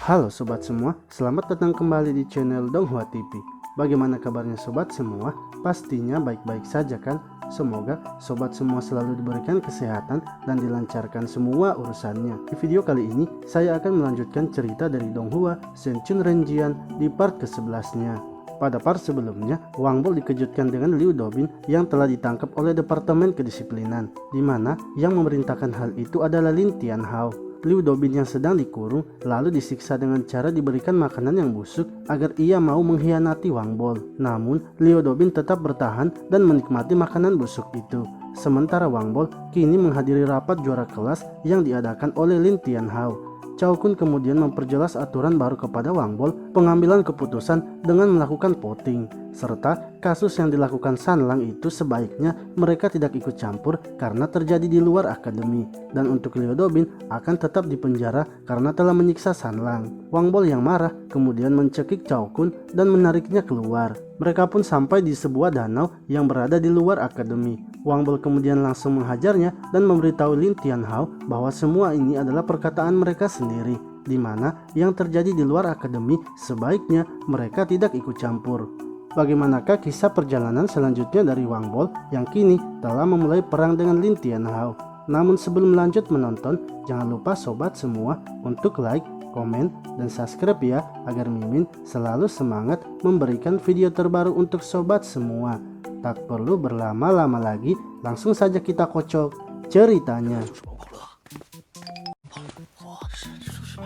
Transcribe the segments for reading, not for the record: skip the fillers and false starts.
Halo sobat semua, selamat datang kembali di channel Donghua TV. Bagaimana kabarnya sobat semua? Pastinya baik-baik saja kan? Semoga sobat semua selalu diberikan kesehatan dan dilancarkan semua urusannya. Di video kali ini, saya akan melanjutkan cerita dari Donghua Senchun Renjian di part ke-11-nya. Pada part sebelumnya, Wang Bol dikejutkan dengan Liu Dobin yang telah ditangkap oleh Departemen Kedisiplinan, di mana yang memerintahkan hal itu adalah Lin Tianhao. Liu Dobin yang sedang dikurung lalu disiksa dengan cara diberikan makanan yang busuk agar ia mau mengkhianati Wang Bol. Namun Liu Dobin tetap bertahan dan menikmati makanan busuk itu. Sementara Wang Bol kini menghadiri rapat juara kelas yang diadakan oleh Lin Tianhao. Cao Kun kemudian memperjelas aturan baru kepada Wang Bol, pengambilan keputusan dengan melakukan voting, serta kasus yang dilakukan San Lang itu sebaiknya mereka tidak ikut campur karena terjadi di luar akademi, dan untuk Liu Dobin akan tetap dipenjara karena telah menyiksa San Lang. Wang Bol yang marah kemudian mencekik Cao Kun dan menariknya keluar. Mereka pun sampai di sebuah danau yang berada di luar akademi. Wang Bol kemudian langsung menghajarnya dan memberitahu Lin Tianhao bahwa semua ini adalah perkataan mereka sendiri, di mana yang terjadi di luar akademi sebaiknya mereka tidak ikut campur. Bagaimanakah kisah perjalanan selanjutnya dari Wang Bol yang kini telah memulai perang dengan Lin Tianhao? Namun sebelum lanjut menonton, jangan lupa sobat semua untuk like, komen, dan subscribe ya, agar Mimin selalu semangat memberikan video terbaru untuk sobat semua. Tak perlu berlama-lama lagi, langsung saja kita kocok ceritanya.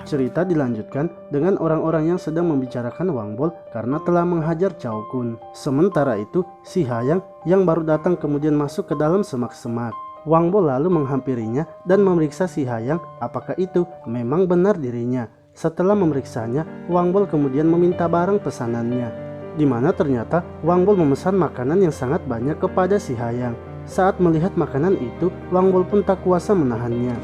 Cerita dilanjutkan dengan orang-orang yang sedang membicarakan Wang Bol karena telah menghajar Cao Kun. Sementara itu, si Hayang yang baru datang kemudian masuk ke dalam semak-semak. Wang Bol lalu menghampirinya dan memeriksa si Hayang apakah itu memang benar dirinya. Setelah memeriksanya, Wang Bol kemudian meminta barang pesanannya, di mana ternyata Wang Bol memesan makanan yang sangat banyak kepada si Hayang. Saat melihat makanan itu, Wang Bol pun tak kuasa menahannya.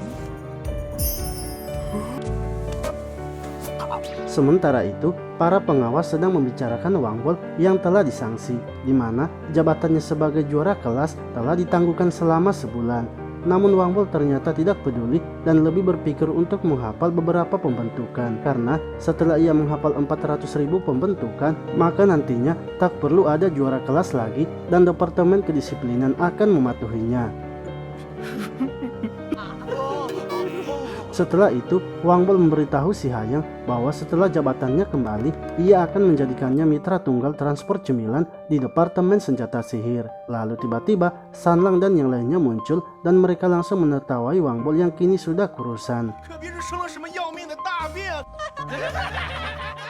Sementara itu, para pengawas sedang membicarakan Wang Bol yang telah disanksi, di mana jabatannya sebagai juara kelas telah ditangguhkan selama sebulan. Namun Wang Bol ternyata tidak peduli dan lebih berpikir untuk menghafal beberapa pembentukan, karena setelah ia menghafal 400.000 pembentukan, maka nantinya tak perlu ada juara kelas lagi dan Departemen Kedisiplinan akan mematuhinya. Setelah itu, Wang Bol memberitahu si Hayang bahwa setelah jabatannya kembali, ia akan menjadikannya mitra tunggal transport cemilan di Departemen Senjata Sihir. Lalu tiba-tiba, San Lang dan yang lainnya muncul dan mereka langsung menertawai Wang Bol yang kini sudah kurusan.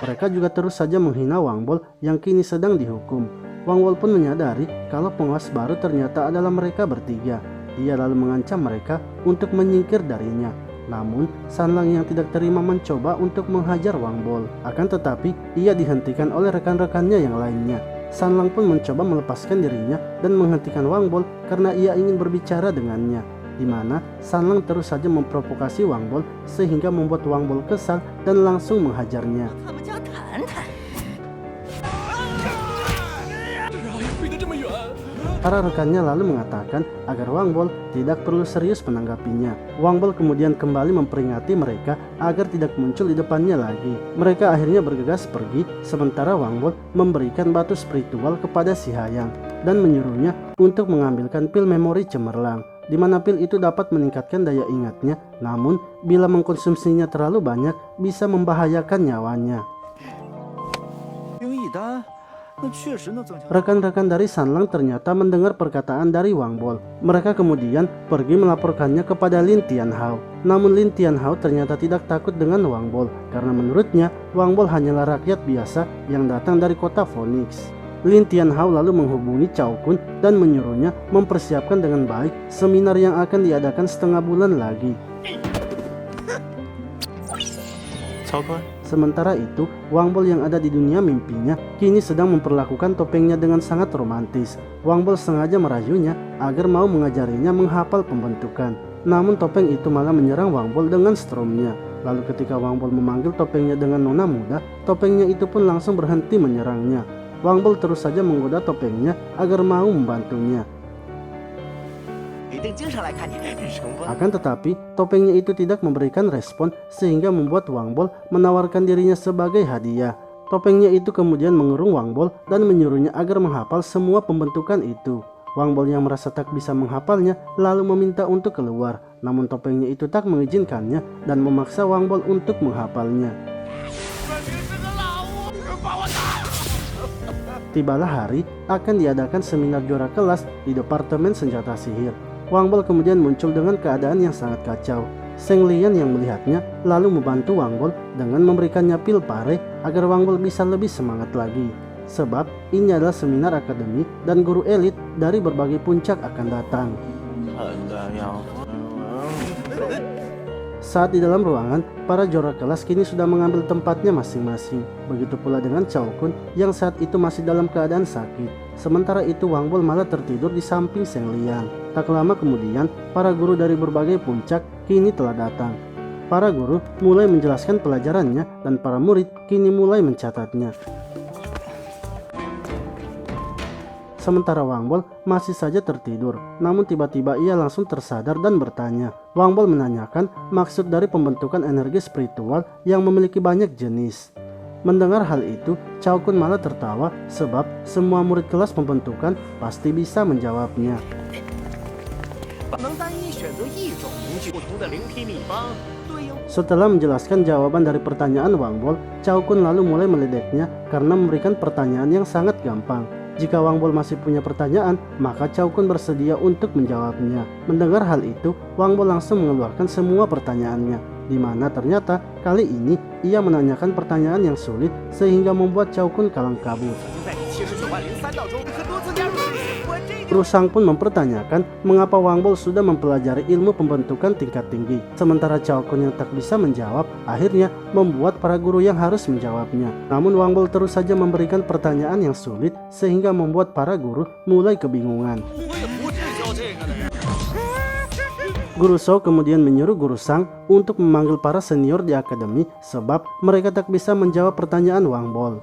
Mereka juga terus saja menghina Wang Bol yang kini sedang dihukum. Wang Bol pun menyadari kalau pengawas baru ternyata adalah mereka bertiga. Dia lalu mengancam mereka untuk menyingkir darinya. Namun, San Lang yang tidak terima mencoba untuk menghajar Wang Bol. Akan tetapi, ia dihentikan oleh rekan-rekannya yang lainnya. San Lang pun mencoba melepaskan dirinya dan menghentikan Wang Bol karena ia ingin berbicara dengannya. Di mana San Lang terus saja memprovokasi Wang Bol sehingga membuat Wang Bol kesal dan langsung menghajarnya. Para rekannya lalu mengatakan agar Wang Bol tidak perlu serius menanggapinya. Wang Bol kemudian kembali memperingati mereka agar tidak muncul di depannya lagi. Mereka akhirnya bergegas pergi, sementara Wang Bol memberikan batu spiritual kepada si Hayang dan menyuruhnya untuk mengambilkan pil memori cemerlang, di mana pil itu dapat meningkatkan daya ingatnya, namun bila mengkonsumsinya terlalu banyak bisa membahayakan nyawanya. Rekan-rekan dari San Lang ternyata mendengar perkataan dari Wang Bol. Mereka kemudian pergi melaporkannya kepada Lin Tianhao. Namun Lin Tianhao ternyata tidak takut dengan Wang Bol, karena menurutnya Wang Bol hanyalah rakyat biasa yang datang dari kota Phoenix. Lin Tianhao lalu menghubungi Cao Kun dan menyuruhnya mempersiapkan dengan baik seminar yang akan diadakan setengah bulan lagi. Sementara itu, Wang Bol yang ada di dunia mimpinya kini sedang memperlakukan topengnya dengan sangat romantis. Wang Bol sengaja merayunya agar mau mengajarinya menghafal pembentukan. Namun topeng itu malah menyerang Wang Bol dengan stromnya. Lalu ketika Wang Bol memanggil topengnya dengan nona muda, topengnya itu pun langsung berhenti menyerangnya. Wang Bol terus saja menggoda topengnya agar mau membantunya. 定经常来看你，生分。 Akan tetapi, topengnya itu tidak memberikan respon sehingga membuat Wang Bol menawarkan dirinya sebagai hadiah. Topengnya itu kemudian mengurung Wang Bol dan menyuruhnya agar menghafal semua pembentukan itu. Wang Bol yang merasa tak bisa menghafalnya lalu meminta untuk keluar. Namun topengnya itu tak mengizinkannya dan memaksa Wang Bol untuk menghafalnya. Tibalah hari akan diadakan seminar juara kelas di Departemen Senjata Sihir. Wang Bol kemudian muncul dengan keadaan yang sangat kacau. Seng Lian yang melihatnya lalu membantu Wang Bol dengan memberikannya pil pare agar Wang Bol bisa lebih semangat lagi. Sebab ini adalah seminar akademi dan guru elit dari berbagai puncak akan datang. Saat di dalam ruangan, para juara kelas kini sudah mengambil tempatnya masing-masing. Begitu pula dengan Cao Kun yang saat itu masih dalam keadaan sakit. Sementara itu Wang Bol malah tertidur di samping Seng Lian. Tak lama kemudian, para guru dari berbagai puncak kini telah datang. Para guru mulai menjelaskan pelajarannya dan para murid kini mulai mencatatnya. Sementara Wang Bol masih saja tertidur, namun tiba-tiba ia langsung tersadar dan bertanya. Wang Bol menanyakan maksud dari pembentukan energi spiritual yang memiliki banyak jenis. Mendengar hal itu, Cao Kun malah tertawa sebab semua murid kelas pembentukan pasti bisa menjawabnya. Setelah menjelaskan jawaban dari pertanyaan Wang Bol, Cao Kun lalu mulai meledeknya karena memberikan pertanyaan yang sangat gampang. Jika Wang Bol masih punya pertanyaan, maka Cao Kun bersedia untuk menjawabnya. Mendengar hal itu, Wang Bol langsung mengeluarkan semua pertanyaannya, di mana ternyata kali ini ia menanyakan pertanyaan yang sulit sehingga membuat Cao Kun kalang kabut. Rusang pun mempertanyakan mengapa Wang Bol sudah mempelajari ilmu pembentukan tingkat tinggi, sementara Cao Kun yang tak bisa menjawab akhirnya membuat para guru yang harus menjawabnya. Namun Wang Bol terus saja memberikan pertanyaan yang sulit sehingga membuat para guru mulai kebingungan. Guru Shou kemudian menyuruh Guru Sang untuk memanggil para senior di akademi sebab mereka tak bisa menjawab pertanyaan Wang Bol.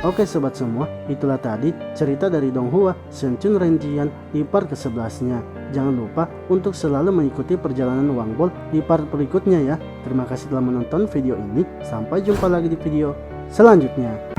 Oke sobat semua, itulah tadi cerita dari Donghua Shenchun Renjian di part ke-11-nya. Jangan lupa untuk selalu mengikuti perjalanan Wang Bol di part berikutnya ya. Terima kasih telah menonton video ini, sampai jumpa lagi di video selanjutnya.